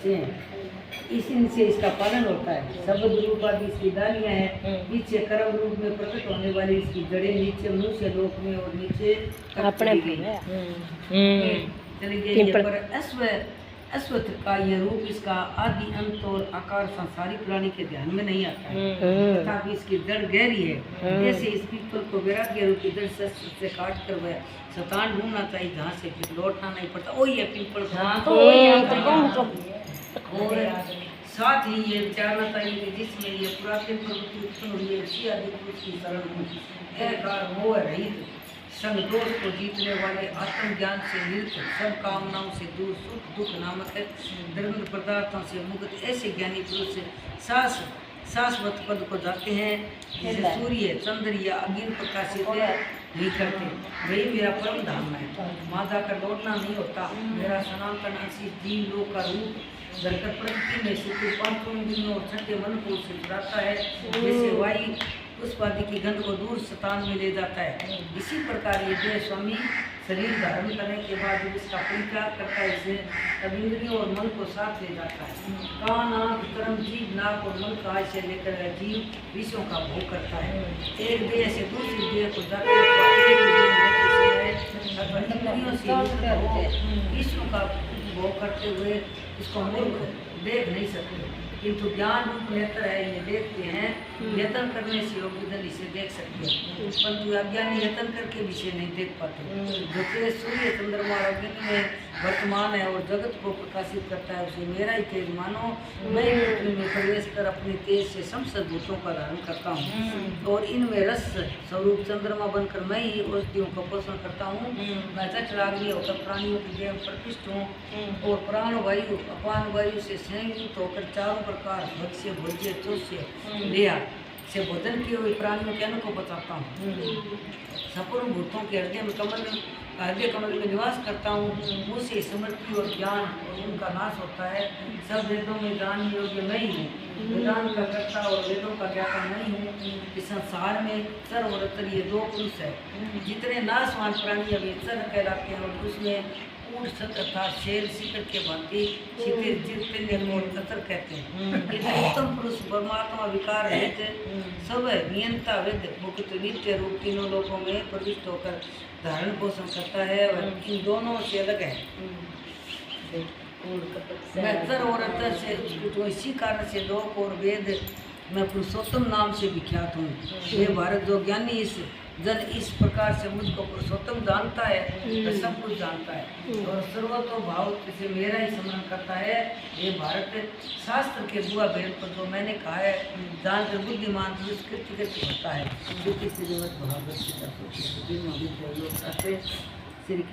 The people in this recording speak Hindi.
बच्चे हैं, इनसे इसका पालन होता है। शब्द रूप आदि इसकी डालियाँ हैं, पीछे कर्म रूप में प्रकट होने वाली इसकी जड़ें, नीचे मनुष्य लोक में और नीचे अपने चली गई है। पर अश्वत्थ का यह रूप, इसका आदि अंत और आकार सांसारिक प्राणी के ध्यान में नहीं आता है, तथापि इसकी जड़ गहरी है। जैसे इस पीपल को वैराग्य रूप की जड़ से काट कर वह शतान ढूंढना चाहिए जहाँ से फिर लौटना नहीं पड़ता, वही है पीपल का। और साथ ही ये विचारना चाहिए कि जिसमें ये पुरातन प्रवृत्ति उत्पन्न हुई है, उसी आदि पुरुष की शरण में मोह रहित, संतोष को जीतने वाले, आत्म ज्ञान से नियुक्त, सब कामनाओं से दूर, सुख दुख नामक द्रव्य पदार्थों से मुक्त ऐसे ज्ञानी पुरुष शाश्वत पद को जाते हैं, जिसे सूर्य चंद्र या अग्नि प्रकाशित नहीं करते। वही मेरा परम धाम है, वहाँ जाकर लौटना नहीं होता। मेरा सनातन अंशी जीव लोक का रूप धरकर प्रकृति में सुखी पांचों इंद्रियों और छठे मन को उसे चुराता है, जैसे वायु पुष्पादि की गंध को दूर शतान में ले जाता है। इसी प्रकार ये जय स्वामी शरीर धारण करने के बाद जब इसका परित्याग करता है, इसे तब इंद्रियों और मन को साथ ले जाता है। कान आँख कर्म जीव नाक और मन का से लेकर जीव विषयों का भोग करता है। एक देह से दूसरी देह को जाते विषयों का भोग करते हुए इसको मूर्ख देख नहीं सकते, किंतु ज्ञान रूप नेत्र है, ये देखते हैं। यत्न करने से योग्य इसे देख सकते हैं, परंतु अज्ञानी यत्न करके भी इसे नहीं देख पाते। जो तेज सूर्य चंद्रमा और अग्नि में वर्तमान है और जगत को प्रकाशित करता है, उसे मेरा ही तेज मानो। मैं पृथ्वी में प्रवेश कर अपने तेज से समस्त भूतों का धारण करता हूँ और इनमें रस स्वरूप चंद्रमा बनकर मैं ही औषधियों का पोषण करता हूँ। मैं जठराग्नि होकर प्राणियों की देह प्रतिष्ठ हूँ और प्राण वायु अपान वायु से संयुक्त होकर चारों प्रकार भक्ष्य भोज्य चोष्य देह से भोजन किए हुए प्राणियों के अन्न को बचाता हूँ। संपूर्ण भूतों के हृदय कमल में निवास करता हूँ। मुझसे समृद्धि और ज्ञान और उनका नाश होता है। सब वेदों में जानने योग्य मैं ही हूँ, वेदांत का कर्ता और वेदों का ज्ञाता नहीं हूँ। इस संसार में चर और अचर ये दो पुरुष है। जितने नाशवान प्राणी अभी चर कहलाते हैं और उसमें ऊँट तथा शेर शिखर के भांति क्षितिज जितने को अचर कहते हैं। इतने उत्तम पुरुष परमात्मा विकार रहित सब नियंता वेद मुक्त नित्य रूप तीनों लोकों में प्रविष्ट होकर धारण पोषण करता है और इन दोनों से अलग है। मैं चर और अचर से तो इसी कारण से लोक और वेद मैं पुरुषोत्तम नाम से विख्यात हूँ। ये भारत जो ज्ञानी जन इस प्रकार से मुझको पुरुषोत्तम जानता है, वह सब कुछ जानता है और सर्वतो भाव से मेरा ही स्मरण करता है। ये भारत शास्त्र के बुआ भेद पर जो मैंने कहा है, जानकर बुद्धिमान पुरुष कृत्य होता है। श्री